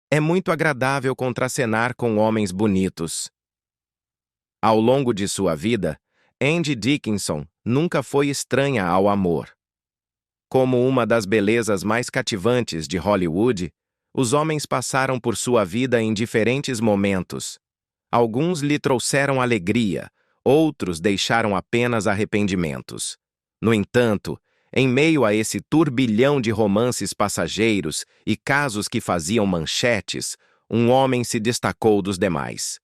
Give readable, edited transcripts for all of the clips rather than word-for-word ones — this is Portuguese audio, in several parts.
É muito agradável contracenar com homens bonitos. Ao longo de sua vida, Angie Dickinson nunca foi estranha ao amor. Como uma das belezas mais cativantes de Hollywood, os homens passaram por sua vida em diferentes momentos. Alguns lhe trouxeram alegria, outros deixaram apenas arrependimentos. No entanto, em meio a esse turbilhão de romances passageiros e casos que faziam manchetes, um homem se destacou dos demais.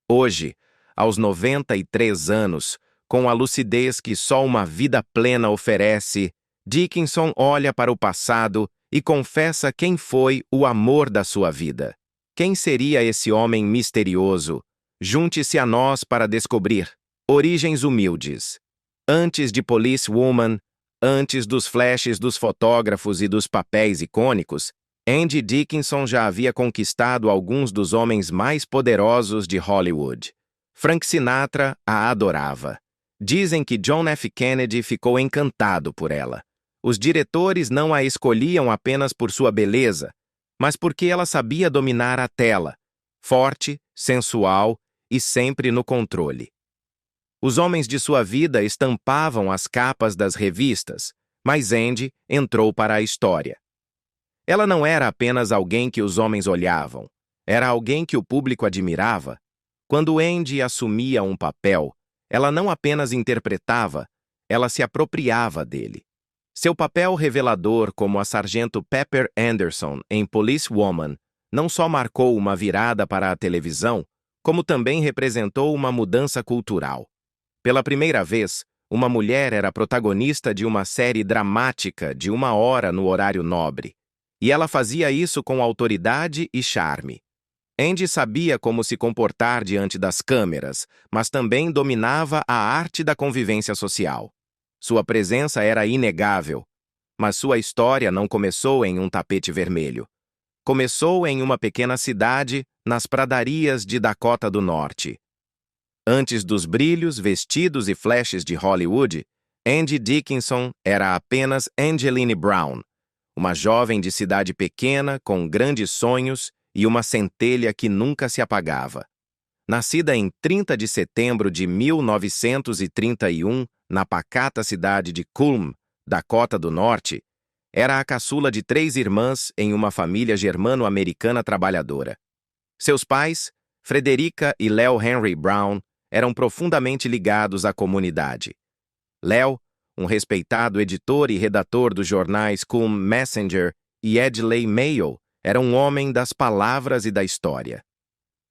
Hoje, aos 93 anos, com a lucidez que só uma vida plena oferece, Dickinson olha para o passado e confessa quem foi o amor da sua vida. Quem seria esse homem misterioso? Junte-se a nós para descobrir. Origens humildes. Antes de Police Woman, antes dos flashes dos fotógrafos e dos papéis icônicos, Angie Dickinson já havia conquistado alguns dos homens mais poderosos de Hollywood. Frank Sinatra a adorava. Dizem que John F. Kennedy ficou encantado por ela. Os diretores não a escolhiam apenas por sua beleza, mas porque ela sabia dominar a tela, forte, sensual e sempre no controle. Os homens de sua vida estampavam as capas das revistas, mas Angie entrou para a história. Ela não era apenas alguém que os homens olhavam, era alguém que o público admirava. Quando Angie assumia um papel, ela não apenas interpretava, ela se apropriava dele. Seu papel revelador como a sargento Pepper Anderson em Police Woman não só marcou uma virada para a televisão, como também representou uma mudança cultural. Pela primeira vez, uma mulher era protagonista de uma série dramática de 1 hora no horário nobre. E ela fazia isso com autoridade e charme. Angie sabia como se comportar diante das câmeras, mas também dominava a arte da convivência social. Sua presença era inegável, mas sua história não começou em um tapete vermelho. Começou em uma pequena cidade, nas pradarias de Dakota do Norte. Antes dos brilhos, vestidos e flashes de Hollywood, Angie Dickinson era apenas Angeline Brown, uma jovem de cidade pequena com grandes sonhos e uma centelha que nunca se apagava. Nascida em 30 de setembro de 1931, na pacata cidade de Culm, Dakota do Norte, era a caçula de 3 irmãs em uma família germano-americana trabalhadora. Seus pais, Frederica e Leo Henry Brown, eram profundamente ligados à comunidade. Leo, um respeitado editor e redator dos jornais Culm Messenger e Adelaide Mail, era um homem das palavras e da história.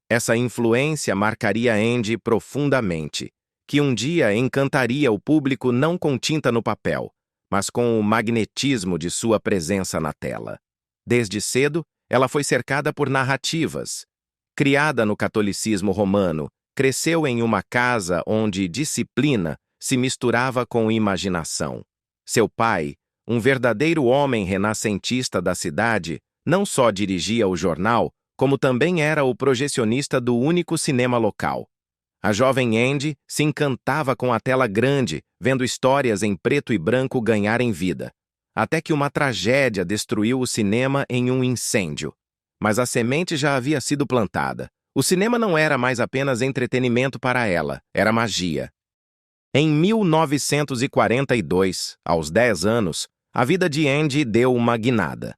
Essa influência marcaria Angie profundamente, que um dia encantaria o público não com tinta no papel, mas com o magnetismo de sua presença na tela. Desde cedo, ela foi cercada por narrativas. Criada no catolicismo romano, cresceu em uma casa onde disciplina se misturava com imaginação. Seu pai, um verdadeiro homem renascentista da cidade, não só dirigia o jornal, como também era o projecionista do único cinema local. A jovem Angie se encantava com a tela grande, vendo histórias em preto e branco ganharem vida, até que uma tragédia destruiu o cinema em um incêndio. Mas a semente já havia sido plantada. O cinema não era mais apenas entretenimento para ela, era magia. Em 1942, aos 10 anos, a vida de Angie deu uma guinada.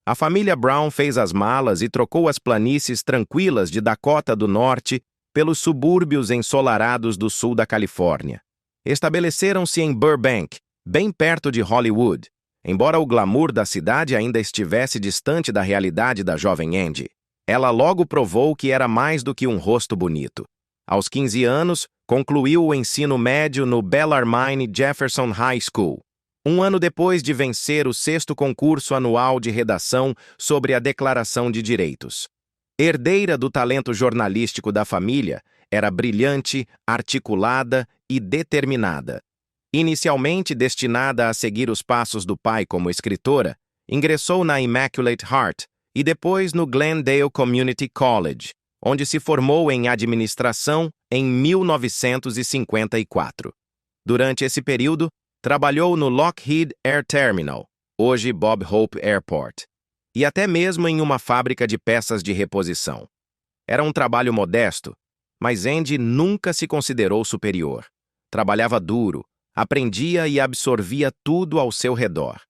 A família Brown fez as malas e trocou as planícies tranquilas de Dakota do Norte pelos subúrbios ensolarados do sul da Califórnia. Estabeleceram-se em Burbank, bem perto de Hollywood, embora o glamour da cidade ainda estivesse distante da realidade da jovem Angie. Ela logo provou que era mais do que um rosto bonito. Aos 15 anos, concluiu o ensino médio no Bellarmine Jefferson High School. 1 ano depois de vencer o 6º concurso anual de redação sobre a Declaração de Direitos. Herdeira do talento jornalístico da família, era brilhante, articulada e determinada. Inicialmente destinada a seguir os passos do pai como escritora, ingressou na Immaculate Heart e depois no Glendale Community College, onde se formou em administração em 1954. Durante esse período, trabalhou no Lockheed Air Terminal, hoje Bob Hope Airport. e até mesmo em uma fábrica de peças de reposição. Era um trabalho modesto, mas Andy nunca se considerou superior. Trabalhava duro, aprendia e absorvia tudo ao seu redor.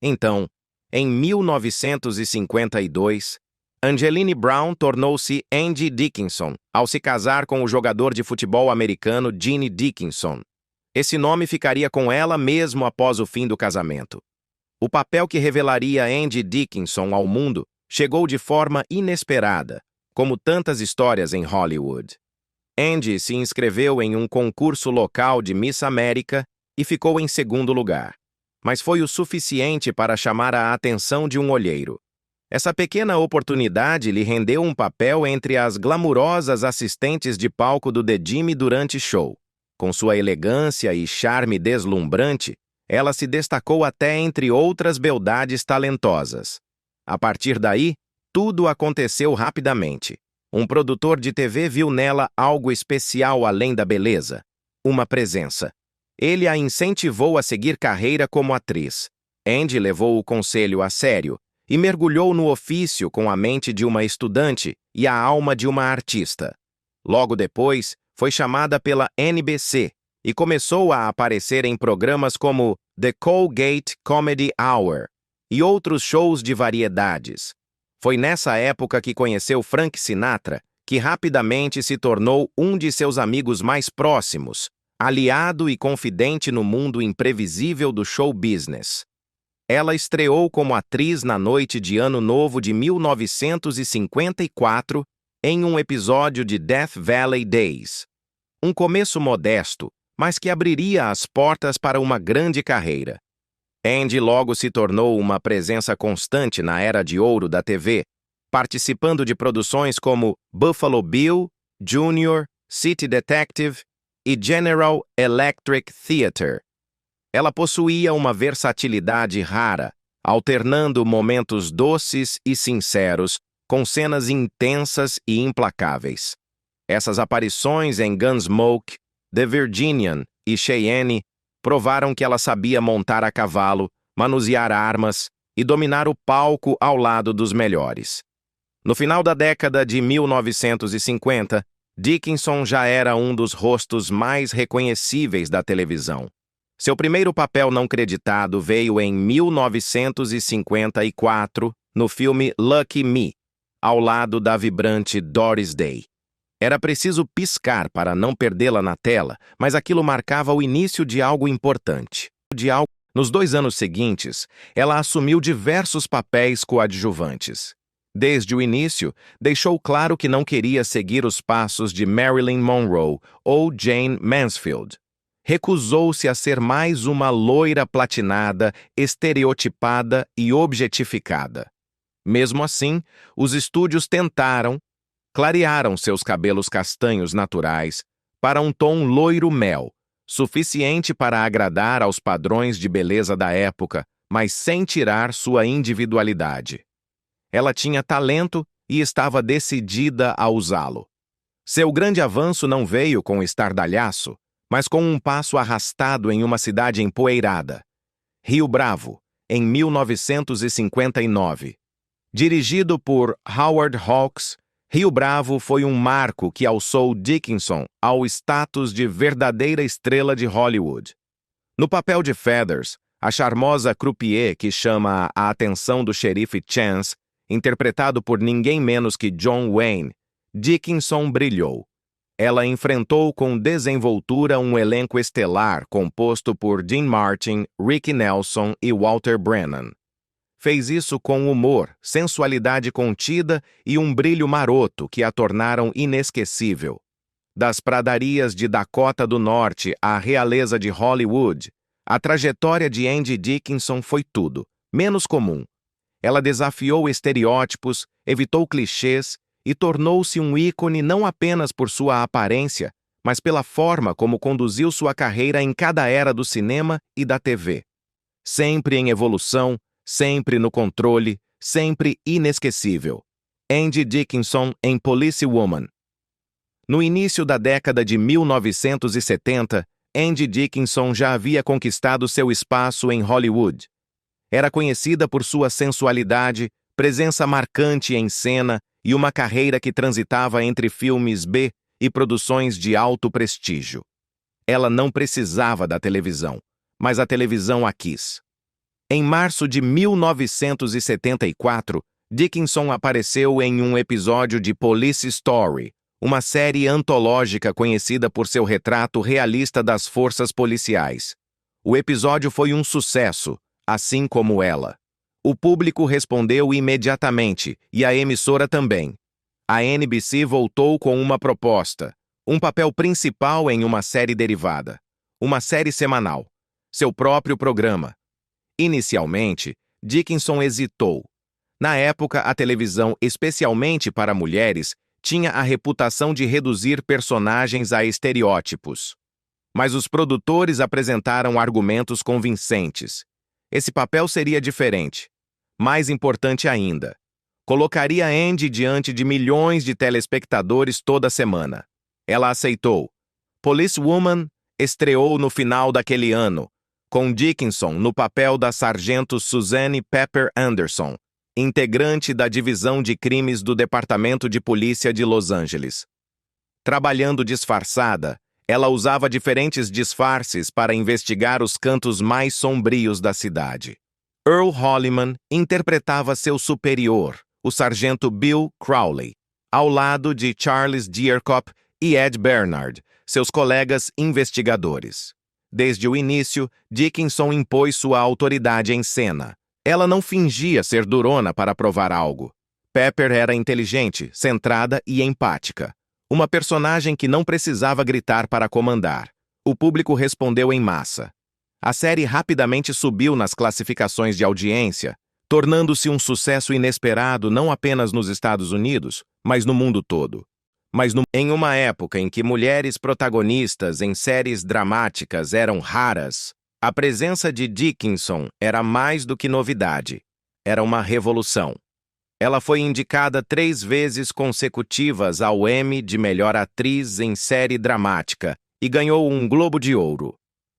Então, em 1952, Angeline Brown tornou-se Andy Dickinson ao se casar com o jogador de futebol americano Gene Dickinson. Esse nome ficaria com ela mesmo após o fim do casamento. O papel que revelaria Andy Dickinson ao mundo chegou de forma inesperada, como tantas histórias em Hollywood. Andy se inscreveu em um concurso local de Miss América e ficou em segundo lugar. Mas foi o suficiente para chamar a atenção de um olheiro. Essa pequena oportunidade lhe rendeu um papel entre as glamurosas assistentes de palco do The Jimmy durante show. Com sua elegância e charme deslumbrante, ela se destacou até entre outras beldades talentosas. A partir daí, tudo aconteceu rapidamente. Um produtor de TV viu nela algo especial além da beleza, uma presença. Ele a incentivou a seguir carreira como atriz. Andy levou o conselho a sério e mergulhou no ofício com a mente de uma estudante e a alma de uma artista. Logo depois, foi chamada pela NBC e começou a aparecer em programas como The Colgate Comedy Hour e outros shows de variedades. Foi nessa época que conheceu Frank Sinatra, que rapidamente se tornou um de seus amigos mais próximos, aliado e confidente no mundo imprevisível do show business. Ela estreou como atriz na noite de Ano Novo de 1954 em um episódio de Death Valley Days. Um começo modesto, mas que abriria as portas para uma grande carreira. Andy logo se tornou uma presença constante na era de ouro da TV, participando de produções como Buffalo Bill, Junior, City Detective e General Electric Theater. Ela possuía uma versatilidade rara, alternando momentos doces e sinceros com cenas intensas e implacáveis. Essas aparições em Gunsmoke, The Virginian e Cheyenne provaram que ela sabia montar a cavalo, manusear armas e dominar o palco ao lado dos melhores. No final da década de 1950, Dickinson já era um dos rostos mais reconhecíveis da televisão. Seu primeiro papel não creditado veio em 1954, no filme Lucky Me, ao lado da vibrante Doris Day. Era preciso piscar para não perdê-la na tela, mas aquilo marcava o início de algo importante. Nos 2 anos seguintes, ela assumiu diversos papéis coadjuvantes. Desde o início, deixou claro que não queria seguir os passos de Marilyn Monroe ou Jane Mansfield. Recusou-se a ser mais uma loira platinada, estereotipada e objetificada. Mesmo assim, os estúdios clarearam seus cabelos castanhos naturais para um tom loiro-mel, suficiente para agradar aos padrões de beleza da época, mas sem tirar sua individualidade. Ela tinha talento e estava decidida a usá-lo. Seu grande avanço não veio com estardalhaço, mas com um passo arrastado em uma cidade empoeirada, Rio Bravo, em 1959. Dirigido por Howard Hawks, Rio Bravo foi um marco que alçou Dickinson ao status de verdadeira estrela de Hollywood. No papel de Feathers, a charmosa croupier que chama a atenção do xerife Chance, interpretado por ninguém menos que John Wayne, Dickinson brilhou. Ela enfrentou com desenvoltura um elenco estelar composto por Dean Martin, Ricky Nelson e Walter Brennan. Fez isso com humor, sensualidade contida e um brilho maroto que a tornaram inesquecível. Das pradarias de Dakota do Norte à realeza de Hollywood, a trajetória de Andy Dickinson foi tudo, menos comum. Ela desafiou estereótipos, evitou clichês e tornou-se um ícone não apenas por sua aparência, mas pela forma como conduziu sua carreira em cada era do cinema e da TV. Sempre em evolução, sempre no controle, sempre inesquecível. Andy Dickinson em Policewoman. No início da década de 1970, Andy Dickinson já havia conquistado seu espaço em Hollywood. Era conhecida por sua sensualidade, presença marcante em cena e uma carreira que transitava entre filmes B e produções de alto prestígio. Ela não precisava da televisão, mas a televisão a quis. Em março de 1974, Dickinson apareceu em um episódio de Police Story, uma série antológica conhecida por seu retrato realista das forças policiais. O episódio foi um sucesso, assim como ela. O público respondeu imediatamente, e a emissora também. A NBC voltou com uma proposta, um papel principal em uma série derivada, uma série semanal, seu próprio programa. Inicialmente, Dickinson hesitou. Na época, a televisão, especialmente para mulheres, tinha a reputação de reduzir personagens a estereótipos. Mas os produtores apresentaram argumentos convincentes. Esse papel seria diferente. Mais importante ainda, colocaria Andy diante de milhões de telespectadores toda semana. Ela aceitou. Policewoman estreou no final daquele ano, com Dickinson no papel da sargento Suzanne Pepper Anderson, integrante da Divisão de Crimes do Departamento de Polícia de Los Angeles. Trabalhando disfarçada, ela usava diferentes disfarces para investigar os cantos mais sombrios da cidade. Earl Holliman interpretava seu superior, o sargento Bill Crowley, ao lado de Charles Dierkop e Ed Bernard, seus colegas investigadores. Desde o início, Dickinson impôs sua autoridade em cena. Ela não fingia ser durona para provar algo. Pepper era inteligente, centrada e empática. Uma personagem que não precisava gritar para comandar. O público respondeu em massa. A série rapidamente subiu nas classificações de audiência, tornando-se um sucesso inesperado não apenas nos Estados Unidos, mas no mundo todo. Em uma época em que mulheres protagonistas em séries dramáticas eram raras, a presença de Dickinson era mais do que novidade. Era uma revolução. Ela foi indicada 3 vezes consecutivas ao Emmy de Melhor Atriz em Série Dramática e ganhou um Globo de Ouro.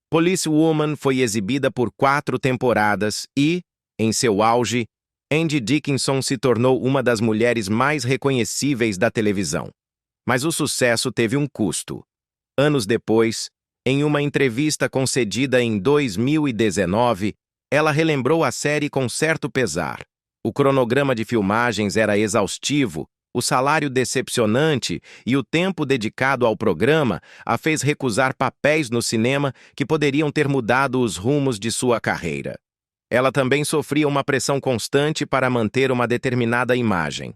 Policewoman foi exibida por 4 temporadas e, em seu auge, Andy Dickinson se tornou uma das mulheres mais reconhecíveis da televisão. Mas o sucesso teve um custo. Anos depois, em uma entrevista concedida em 2019, ela relembrou a série com certo pesar. O cronograma de filmagens era exaustivo, o salário decepcionante e o tempo dedicado ao programa a fez recusar papéis no cinema que poderiam ter mudado os rumos de sua carreira. Ela também sofria uma pressão constante para manter uma determinada imagem.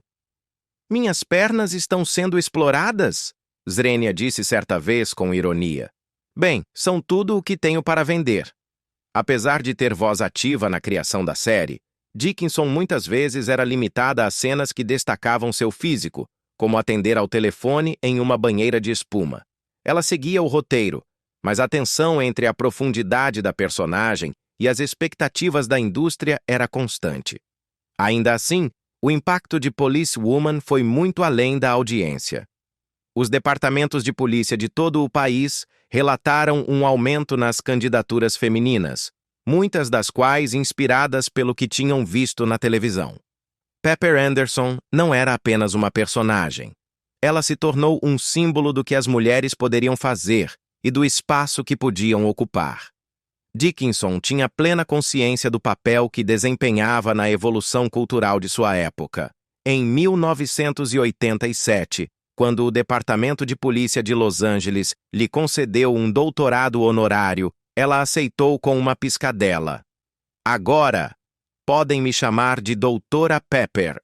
"Minhas pernas estão sendo exploradas?" Zrenia disse certa vez com ironia. "Bem, são tudo o que tenho para vender." Apesar de ter voz ativa na criação da série, Dickinson muitas vezes era limitada a cenas que destacavam seu físico, como atender ao telefone em uma banheira de espuma. Ela seguia o roteiro, mas a tensão entre a profundidade da personagem e as expectativas da indústria era constante. Ainda assim, o impacto de Policewoman foi muito além da audiência. Os departamentos de polícia de todo o país relataram um aumento nas candidaturas femininas, muitas das quais inspiradas pelo que tinham visto na televisão. Pepper Anderson não era apenas uma personagem. Ela se tornou um símbolo do que as mulheres poderiam fazer e do espaço que podiam ocupar. Dickinson tinha plena consciência do papel que desempenhava na evolução cultural de sua época. Em 1987, quando o Departamento de Polícia de Los Angeles lhe concedeu um doutorado honorário, ela aceitou com uma piscadela. "Agora, podem me chamar de Doutora Pepper."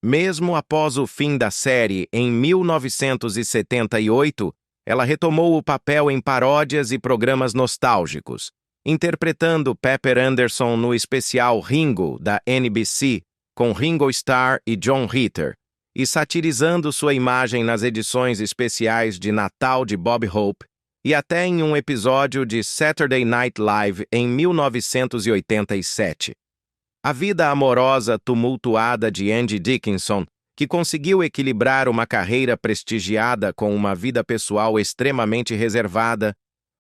Mesmo após o fim da série, em 1978, ela retomou o papel em paródias e programas nostálgicos, interpretando Pepper Anderson no especial Ringo, da NBC, com Ringo Starr e John Ritter, e satirizando sua imagem nas edições especiais de Natal de Bob Hope, e até em um episódio de Saturday Night Live em 1987. A vida amorosa tumultuada de Andy Dickinson, que conseguiu equilibrar uma carreira prestigiada com uma vida pessoal extremamente reservada,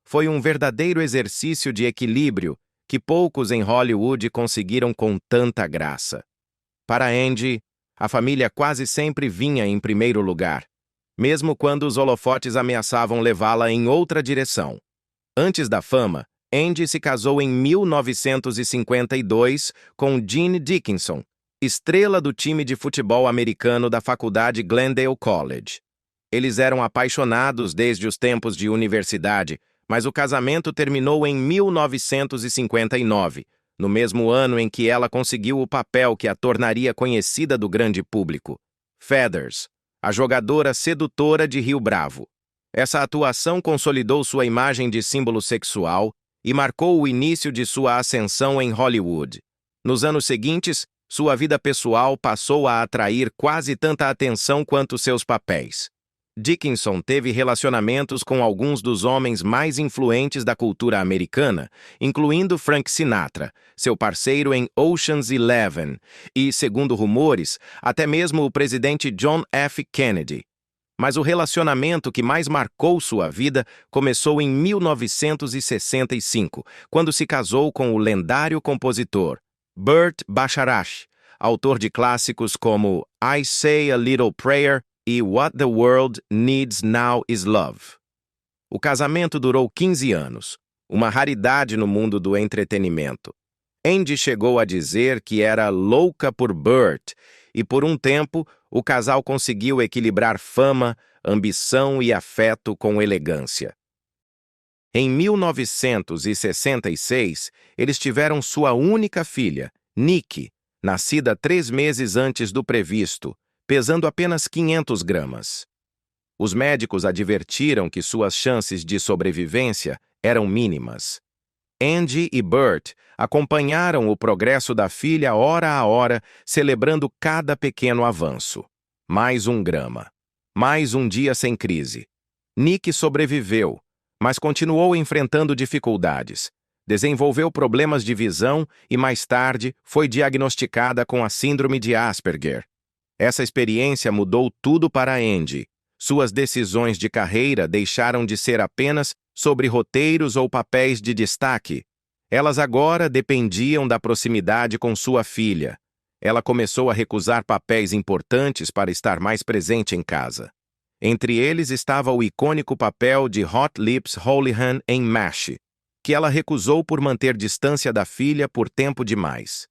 foi um verdadeiro exercício de equilíbrio que poucos em Hollywood conseguiram com tanta graça. Para Andy, a família quase sempre vinha em primeiro lugar, mesmo quando os holofotes ameaçavam levá-la em outra direção. Antes da fama, Andy se casou em 1952 com Jean Dickinson, estrela do time de futebol americano da faculdade Glendale College. Eles eram apaixonados desde os tempos de universidade, mas o casamento terminou em 1959, no mesmo ano em que ela conseguiu o papel que a tornaria conhecida do grande público, Feathers, a jogadora sedutora de Rio Bravo. Essa atuação consolidou sua imagem de símbolo sexual e marcou o início de sua ascensão em Hollywood. Nos anos seguintes, sua vida pessoal passou a atrair quase tanta atenção quanto seus papéis. Dickinson teve relacionamentos com alguns dos homens mais influentes da cultura americana, incluindo Frank Sinatra, seu parceiro em Ocean's 11, e, segundo rumores, até mesmo o presidente John F. Kennedy. Mas o relacionamento que mais marcou sua vida começou em 1965, quando se casou com o lendário compositor Burt Bacharach, autor de clássicos como I Say a Little Prayer e What the World Needs Now is Love. O casamento durou 15 anos, uma raridade no mundo do entretenimento. Andy chegou a dizer que era louca por Burt, e por um tempo o casal conseguiu equilibrar fama, ambição e afeto com elegância. Em 1966, eles tiveram sua única filha, Nikki, nascida 3 meses antes do previsto, pesando apenas 500 gramas. Os médicos advertiram que suas chances de sobrevivência eram mínimas. Andy e Burt acompanharam o progresso da filha hora a hora, celebrando cada pequeno avanço. Mais 1 grama. Mais um dia sem crise. Nikki sobreviveu, mas continuou enfrentando dificuldades. Desenvolveu problemas de visão e, mais tarde, foi diagnosticada com a síndrome de Asperger. Essa experiência mudou tudo para Andy. Suas decisões de carreira deixaram de ser apenas sobre roteiros ou papéis de destaque. Elas agora dependiam da proximidade com sua filha. Ela começou a recusar papéis importantes para estar mais presente em casa. Entre eles estava o icônico papel de Hot Lips Houlihan em MASH, que ela recusou por manter distância da filha por tempo demais.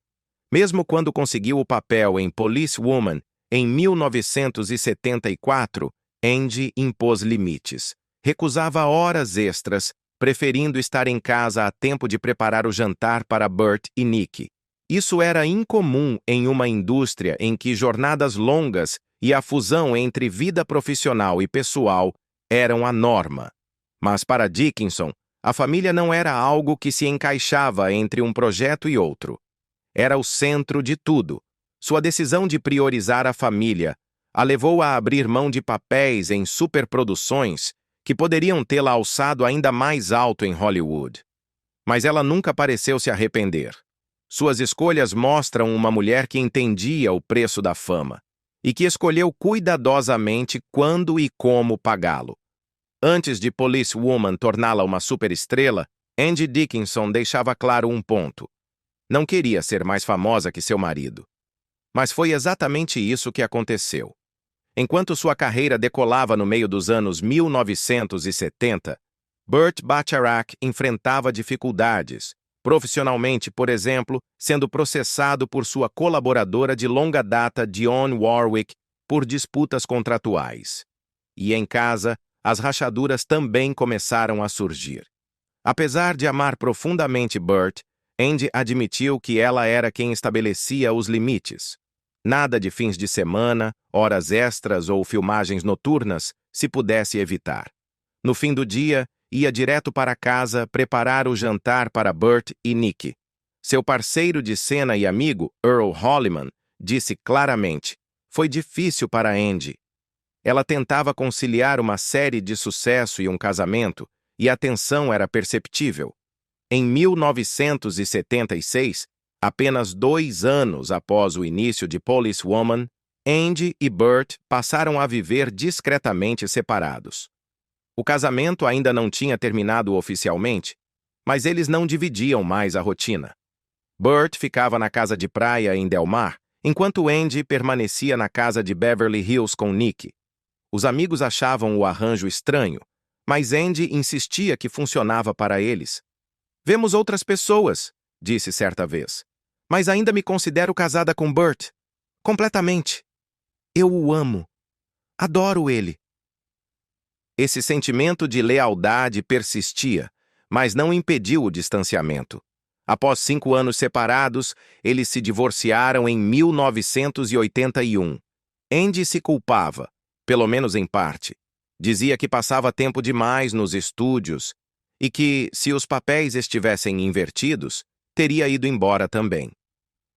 Mesmo quando conseguiu o papel em Policewoman, em 1974, Andy impôs limites. Recusava horas extras, preferindo estar em casa a tempo de preparar o jantar para Burt e Nikki. Isso era incomum em uma indústria em que jornadas longas e a fusão entre vida profissional e pessoal eram a norma. Mas para Dickinson, a família não era algo que se encaixava entre um projeto e outro. Era o centro de tudo. Sua decisão de priorizar a família a levou a abrir mão de papéis em superproduções que poderiam tê-la alçado ainda mais alto em Hollywood. Mas ela nunca pareceu se arrepender. Suas escolhas mostram uma mulher que entendia o preço da fama e que escolheu cuidadosamente quando e como pagá-lo. Antes de Policewoman torná-la uma superestrela, Andy Dickinson deixava claro um ponto. Não queria ser mais famosa que seu marido. Mas foi exatamente isso que aconteceu. Enquanto sua carreira decolava no meio dos anos 1970, Burt Bacharach enfrentava dificuldades, profissionalmente, por exemplo, sendo processado por sua colaboradora de longa data, Dionne Warwick, por disputas contratuais. E em casa, as rachaduras também começaram a surgir. Apesar de amar profundamente Burt, Andy admitiu que ela era quem estabelecia os limites. Nada de fins de semana, horas extras ou filmagens noturnas se pudesse evitar. No fim do dia, ia direto para casa preparar o jantar para Burt e Nikki. Seu parceiro de cena e amigo, Earl Holliman, disse claramente: foi difícil para Andy. Ela tentava conciliar uma série de sucesso e um casamento, e a tensão era perceptível. Em 1976, apenas 2 anos após o início de Policewoman, Andy e Burt passaram a viver discretamente separados. O casamento ainda não tinha terminado oficialmente, mas eles não dividiam mais a rotina. Burt ficava na casa de praia em Del Mar, Enquanto Andy permanecia na casa de Beverly Hills com Nick, os amigos achavam o arranjo estranho, mas Andy insistia que funcionava para eles. "Vemos outras pessoas", disse certa vez, "mas ainda me considero casada com Burt. Completamente. Eu o amo. Adoro ele." Esse sentimento de lealdade persistia, mas não impediu o distanciamento. Após 5 anos separados, eles se divorciaram em 1981. Andy se culpava, pelo menos em parte. Dizia que passava tempo demais nos estúdios e que, se os papéis estivessem invertidos, teria ido embora também.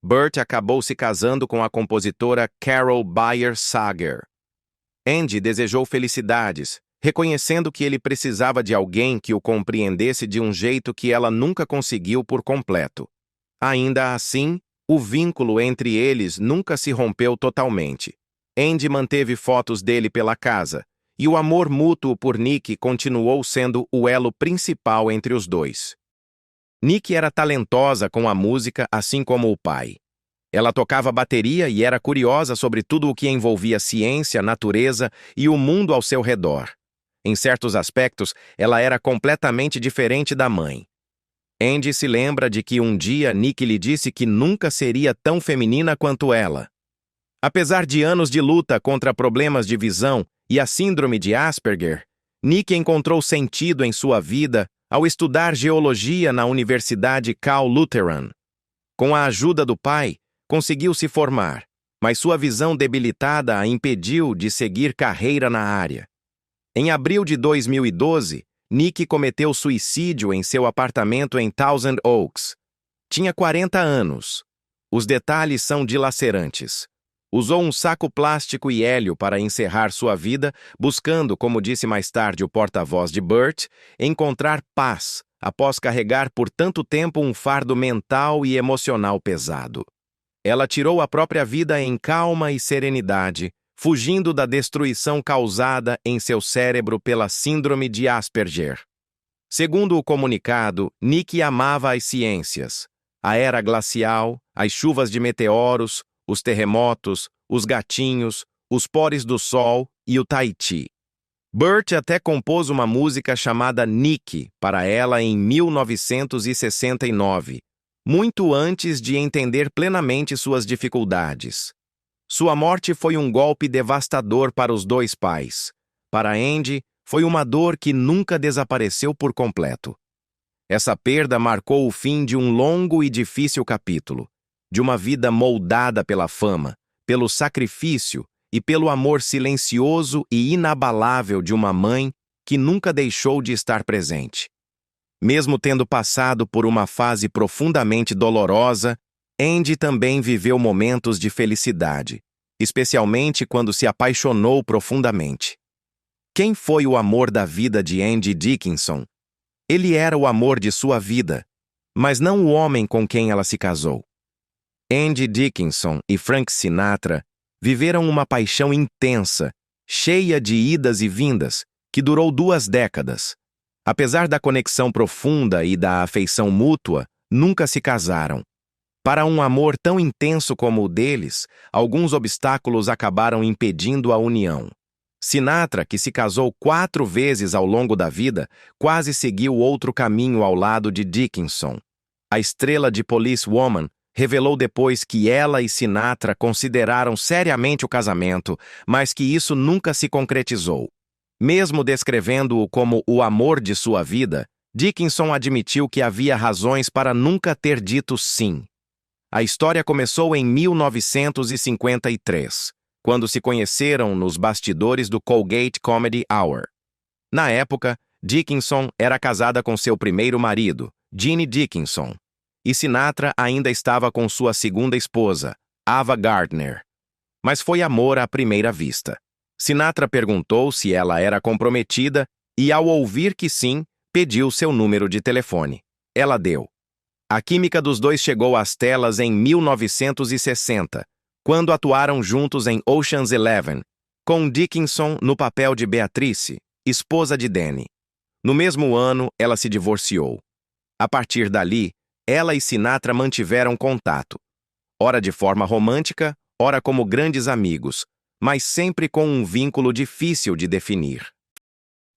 Burt acabou se casando com a compositora Carol Bayer Sager. Andy desejou felicidades, reconhecendo que ele precisava de alguém que o compreendesse de um jeito que ela nunca conseguiu por completo. Ainda assim, o vínculo entre eles nunca se rompeu totalmente. Andy manteve fotos dele pela casa, e o amor mútuo por Nick continuou sendo o elo principal entre os dois. Nick era talentosa com a música, assim como o pai. Ela tocava bateria e era curiosa sobre tudo o que envolvia ciência, natureza e o mundo ao seu redor. Em certos aspectos, ela era completamente diferente da mãe. Andy se lembra de que um dia Nick lhe disse que nunca seria tão feminina quanto ela. Apesar de anos de luta contra problemas de visão e a síndrome de Asperger, Nick encontrou sentido em sua vida ao estudar geologia na Universidade Cal Lutheran. Com a ajuda do pai, conseguiu se formar, mas sua visão debilitada a impediu de seguir carreira na área. Em abril de 2012, Nick cometeu suicídio em seu apartamento em Thousand Oaks. Tinha 40 anos. Os detalhes são dilacerantes. Usou um saco plástico e hélio para encerrar sua vida, buscando, como disse mais tarde o porta-voz de Burt, encontrar paz após carregar por tanto tempo um fardo mental e emocional pesado. Ela tirou a própria vida em calma e serenidade, fugindo da destruição causada em seu cérebro pela síndrome de Asperger. Segundo o comunicado, Nick amava as ciências, a era glacial, as chuvas de meteoros, os terremotos, os gatinhos, os pores do sol e o Tahiti. Burt até compôs uma música chamada Nick para ela em 1969, muito antes de entender plenamente suas dificuldades. Sua morte foi um golpe devastador para os dois pais. Para Andy, foi uma dor que nunca desapareceu por completo. Essa perda marcou o fim de um longo e difícil capítulo, de uma vida moldada pela fama, pelo sacrifício e pelo amor silencioso e inabalável de uma mãe que nunca deixou de estar presente. Mesmo tendo passado por uma fase profundamente dolorosa, Andy também viveu momentos de felicidade, especialmente quando se apaixonou profundamente. Quem foi o amor da vida de Andy Dickinson? Ele era o amor de sua vida, mas não o homem com quem ela se casou. Andy Dickinson e Frank Sinatra viveram uma paixão intensa, cheia de idas e vindas, que durou 2 décadas. Apesar da conexão profunda e da afeição mútua, nunca se casaram. Para um amor tão intenso como o deles, alguns obstáculos acabaram impedindo a união. Sinatra, que se casou 4 vezes ao longo da vida, quase seguiu outro caminho ao lado de Dickinson. A estrela de Police Woman revelou depois que ela e Sinatra consideraram seriamente o casamento, mas que isso nunca se concretizou. Mesmo descrevendo-o como o amor de sua vida, Dickinson admitiu que havia razões para nunca ter dito sim. A história começou em 1953, quando se conheceram nos bastidores do Colgate Comedy Hour. Na época, Dickinson era casada com seu primeiro marido, Jeannie Dickinson, e Sinatra ainda estava com sua segunda esposa, Ava Gardner. Mas foi amor à primeira vista. Sinatra perguntou se ela era comprometida e, ao ouvir que sim, pediu seu número de telefone. Ela deu. A química dos dois chegou às telas em 1960, quando atuaram juntos em Ocean's 11, com Dickinson no papel de Beatrice, esposa de Danny. No mesmo ano, ela se divorciou. A partir dali, ela e Sinatra mantiveram contato, ora de forma romântica, ora como grandes amigos, mas sempre com um vínculo difícil de definir.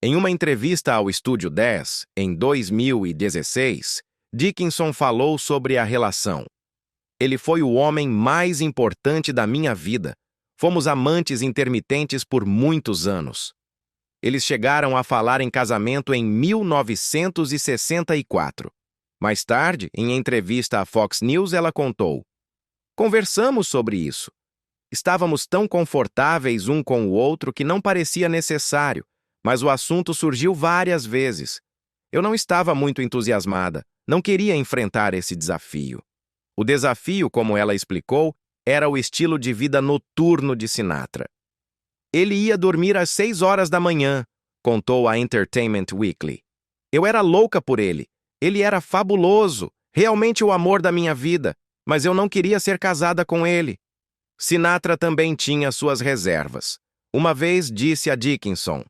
Em uma entrevista ao Estúdio 10, em 2016, Dickinson falou sobre a relação. Ele foi o homem mais importante da minha vida. Fomos amantes intermitentes por muitos anos. Eles chegaram a falar em casamento em 1964. Mais tarde, em entrevista à Fox News, ela contou: "Conversamos sobre isso. Estávamos tão confortáveis um com o outro que não parecia necessário, mas o assunto surgiu várias vezes. Eu não estava muito entusiasmada, não queria enfrentar esse desafio. O desafio, como ela explicou, era o estilo de vida noturno de Sinatra. Ele ia dormir às 6 horas da manhã", contou a Entertainment Weekly. "Eu era louca por ele. Ele era fabuloso, realmente o amor da minha vida, mas eu não queria ser casada com ele." Sinatra também tinha suas reservas. Uma vez disse a Dickinson: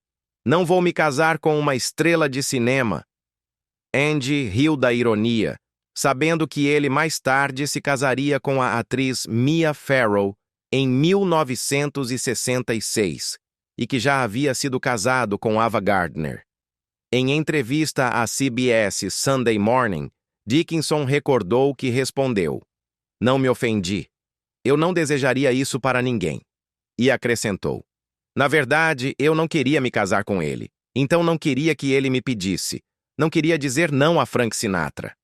"Não vou me casar com uma estrela de cinema." Andy riu da ironia, sabendo que ele mais tarde se casaria com a atriz Mia Farrow em 1966 e que já havia sido casado com Ava Gardner. Em entrevista à CBS Sunday Morning, Dickinson recordou que respondeu: "Não me ofendi. Eu não desejaria isso para ninguém." E acrescentou: "Na verdade, eu não queria me casar com ele, então não queria que ele me pedisse. Não queria dizer não a Frank Sinatra."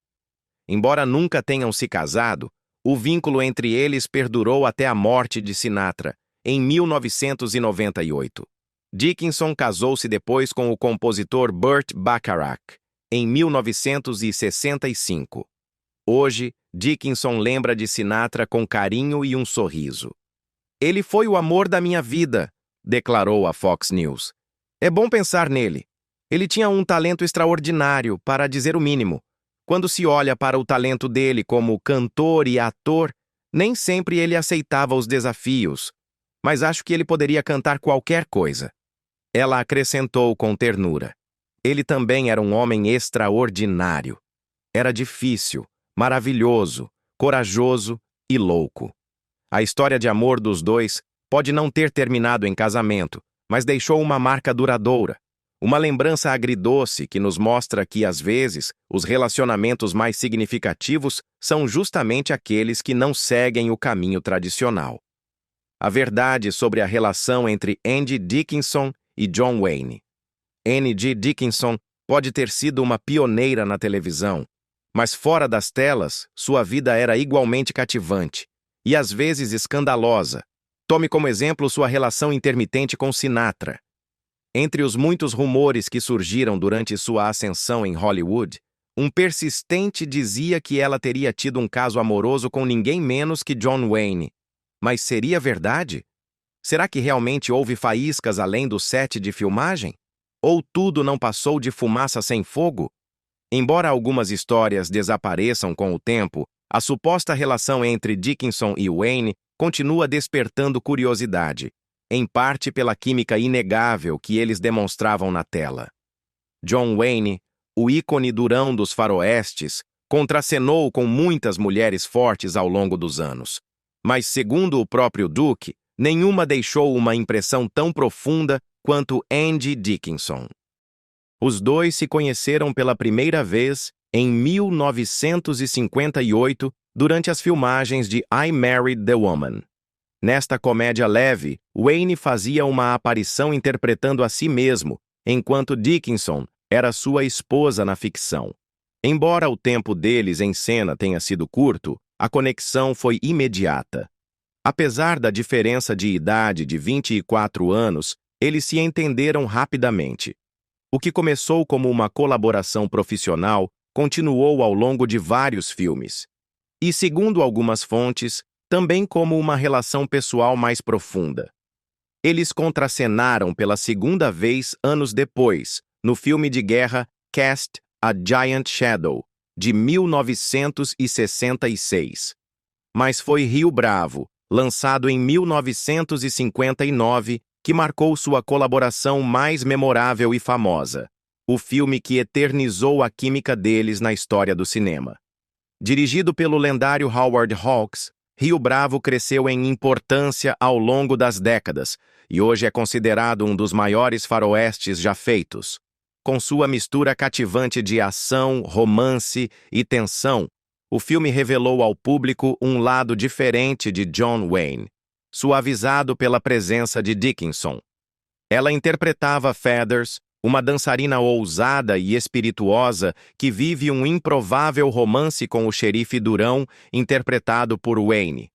Embora nunca tenham se casado, o vínculo entre eles perdurou até a morte de Sinatra, em 1998. Dickinson casou-se depois com o compositor Burt Bacharach, em 1965. Hoje, Dickinson lembra de Sinatra com carinho e um sorriso. "Ele foi o amor da minha vida", declarou a Fox News. "É bom pensar nele. Ele tinha um talento extraordinário, para dizer o mínimo. Quando se olha para o talento dele como cantor e ator, nem sempre ele aceitava os desafios, mas acho que ele poderia cantar qualquer coisa." Ela acrescentou com ternura: "Ele também era um homem extraordinário. Era difícil, maravilhoso, corajoso e louco." A história de amor dos dois pode não ter terminado em casamento, mas deixou uma marca duradoura. Uma lembrança agridoce que nos mostra que, às vezes, os relacionamentos mais significativos são justamente aqueles que não seguem o caminho tradicional. A verdade sobre a relação entre Andy Dickinson e John Wayne. Annie G. Dickinson pode ter sido uma pioneira na televisão, mas fora das telas, sua vida era igualmente cativante e às vezes escandalosa. Tome como exemplo sua relação intermitente com Sinatra. Entre os muitos rumores que surgiram durante sua ascensão em Hollywood, um persistente dizia que ela teria tido um caso amoroso com ninguém menos que John Wayne. Mas seria verdade? Será que realmente houve faíscas além do set de filmagem? Ou tudo não passou de fumaça sem fogo? Embora algumas histórias desapareçam com o tempo, a suposta relação entre Dickinson e Wayne continua despertando curiosidade, em parte pela química inegável que eles demonstravam na tela. John Wayne, o ícone durão dos faroestes, contracenou com muitas mulheres fortes ao longo dos anos. Mas, segundo o próprio Duke, nenhuma deixou uma impressão tão profunda quanto Andy Dickinson. Os dois se conheceram pela primeira vez em 1958, durante as filmagens de I Married the Woman. Nesta comédia leve, Wayne fazia uma aparição interpretando a si mesmo, enquanto Dickinson era sua esposa na ficção. Embora o tempo deles em cena tenha sido curto, a conexão foi imediata. Apesar da diferença de idade de 24 anos, eles se entenderam rapidamente. O que começou como uma colaboração profissional continuou ao longo de vários filmes. E, segundo algumas fontes, também como uma relação pessoal mais profunda. Eles contracenaram pela segunda vez anos depois, no filme de guerra Cast a Giant Shadow, de 1966. Mas foi Rio Bravo, lançado em 1959, que marcou sua colaboração mais memorável e famosa, o filme que eternizou a química deles na história do cinema. Dirigido pelo lendário Howard Hawks, Rio Bravo cresceu em importância ao longo das décadas e hoje é considerado um dos maiores faroestes já feitos. Com sua mistura cativante de ação, romance e tensão, o filme revelou ao público um lado diferente de John Wayne, suavizado pela presença de Dickinson. Ela interpretava Feathers, uma dançarina ousada e espirituosa que vive um improvável romance com o xerife Durão, interpretado por Wayne.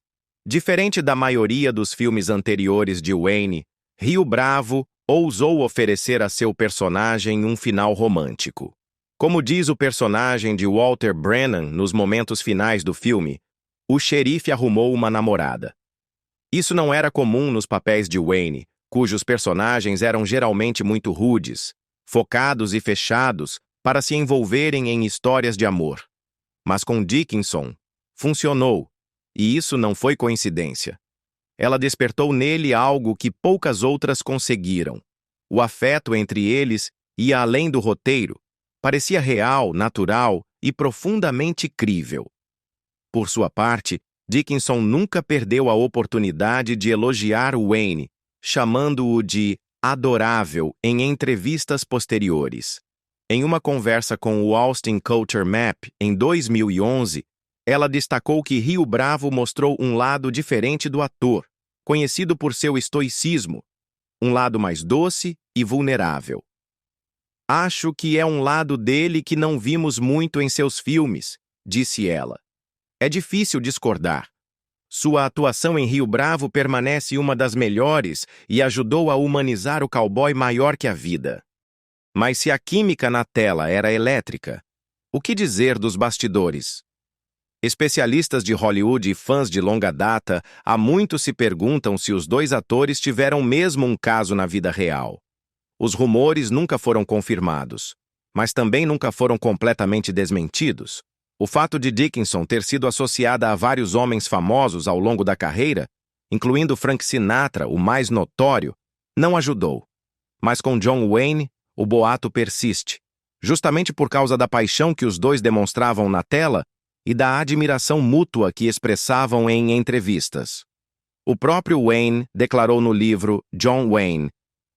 Diferente da maioria dos filmes anteriores de Wayne, Rio Bravo ousou oferecer a seu personagem um final romântico. Como diz o personagem de Walter Brennan nos momentos finais do filme, o xerife arrumou uma namorada. Isso não era comum nos papéis de Wayne, cujos personagens eram geralmente muito rudes, focados e fechados para se envolverem em histórias de amor. Mas com Dickinson, funcionou, e isso não foi coincidência. Ela despertou nele algo que poucas outras conseguiram. O afeto entre eles ia além do roteiro, parecia real, natural e profundamente crível. Por sua parte, Dickinson nunca perdeu a oportunidade de elogiar Wayne, chamando-o de adorável em entrevistas posteriores. Em uma conversa com o Austin Culture Map, em 2011, ela destacou que Rio Bravo mostrou um lado diferente do ator, conhecido por seu estoicismo, um lado mais doce e vulnerável. Acho que é um lado dele que não vimos muito em seus filmes, disse ela. É difícil discordar. Sua atuação em Rio Bravo permanece uma das melhores e ajudou a humanizar o cowboy maior que a vida. Mas se a química na tela era elétrica, o que dizer dos bastidores? Especialistas de Hollywood e fãs de longa data há muito se perguntam se os dois atores tiveram mesmo um caso na vida real. Os rumores nunca foram confirmados, mas também nunca foram completamente desmentidos. O fato de Dickinson ter sido associada a vários homens famosos ao longo da carreira, incluindo Frank Sinatra, o mais notório, não ajudou. Mas com John Wayne, o boato persiste, justamente por causa da paixão que os dois demonstravam na tela e da admiração mútua que expressavam em entrevistas. O próprio Wayne declarou no livro John Wayne,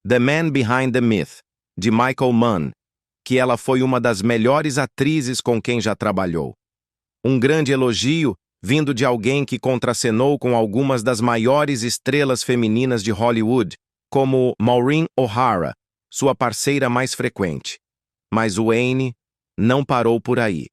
The Man Behind the Myth, de Michael Mann, que ela foi uma das melhores atrizes com quem já trabalhou. Um grande elogio vindo de alguém que contracenou com algumas das maiores estrelas femininas de Hollywood, como Maureen O'Hara, sua parceira mais frequente. Mas Wayne não parou por aí.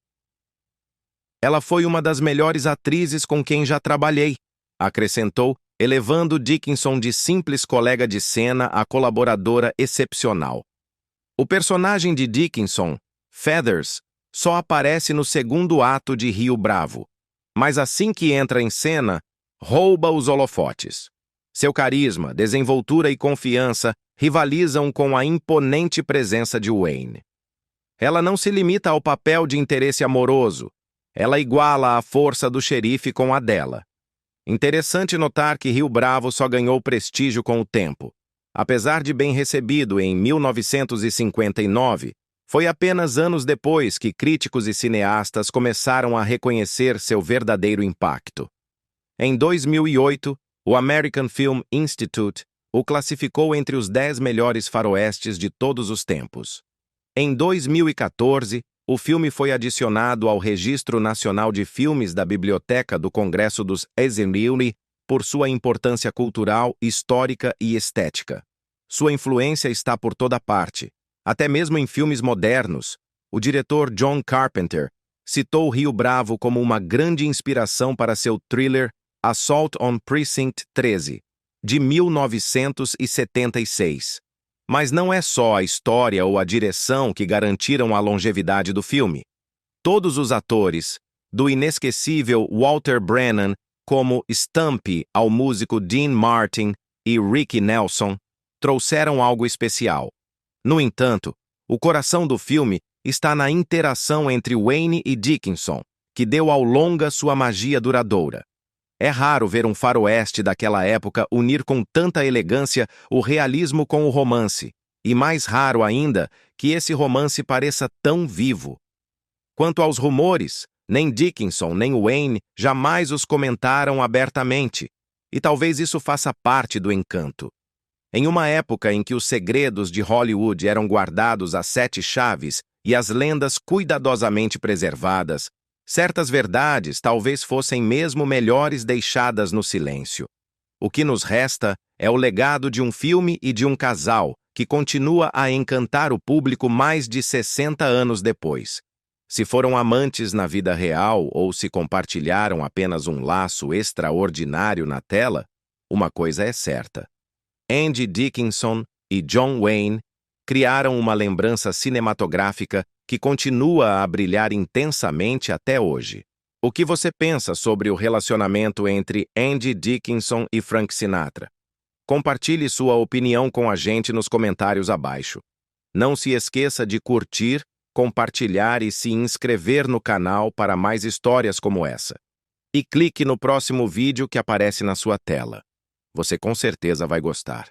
Ela foi uma das melhores atrizes com quem já trabalhei, acrescentou, elevando Dickinson de simples colega de cena a colaboradora excepcional. O personagem de Dickinson, Feathers, só aparece no segundo ato de Rio Bravo, mas assim que entra em cena, rouba os holofotes. Seu carisma, desenvoltura e confiança rivalizam com a imponente presença de Wayne. Ela não se limita ao papel de interesse amoroso, ela iguala a força do xerife com a dela. Interessante notar que Rio Bravo só ganhou prestígio com o tempo. Apesar de bem recebido em 1959, foi apenas anos depois que críticos e cineastas começaram a reconhecer seu verdadeiro impacto. Em 2008, o American Film Institute o classificou entre os 10 melhores faroestes de todos os tempos. Em 2014, o filme foi adicionado ao Registro Nacional de Filmes da Biblioteca do Congresso dos Estados Unidos por sua importância cultural, histórica e estética. Sua influência está por toda parte, até mesmo em filmes modernos. O diretor John Carpenter citou Rio Bravo como uma grande inspiração para seu thriller Assault on Precinct 13, de 1976. Mas não é só a história ou a direção que garantiram a longevidade do filme. Todos os atores, do inesquecível Walter Brennan, como Stumpy ao músico Dean Martin e Ricky Nelson, trouxeram algo especial. No entanto, o coração do filme está na interação entre Wayne e Dickinson, que deu ao longa sua magia duradoura. É raro ver um faroeste daquela época unir com tanta elegância o realismo com o romance, e mais raro ainda que esse romance pareça tão vivo. Quanto aos rumores, Nem Dickinson nem Wayne jamais os comentaram abertamente, e talvez isso faça parte do encanto. Em uma época em que os segredos de Hollywood eram guardados a 7 chaves e as lendas cuidadosamente preservadas, certas verdades talvez fossem mesmo melhores deixadas no silêncio. O que nos resta é o legado de um filme e de um casal que continua a encantar o público mais de 60 anos depois. Se foram amantes na vida real ou se compartilharam apenas um laço extraordinário na tela, uma coisa é certa. Andy Dickinson e John Wayne criaram uma lembrança cinematográfica que continua a brilhar intensamente até hoje. O que você pensa sobre o relacionamento entre Andy Dickinson e Frank Sinatra? Compartilhe sua opinião com a gente nos comentários abaixo. Não se esqueça de curtir, compartilhar e se inscrever no canal para mais histórias como essa. E clique no próximo vídeo que aparece na sua tela. Você com certeza vai gostar.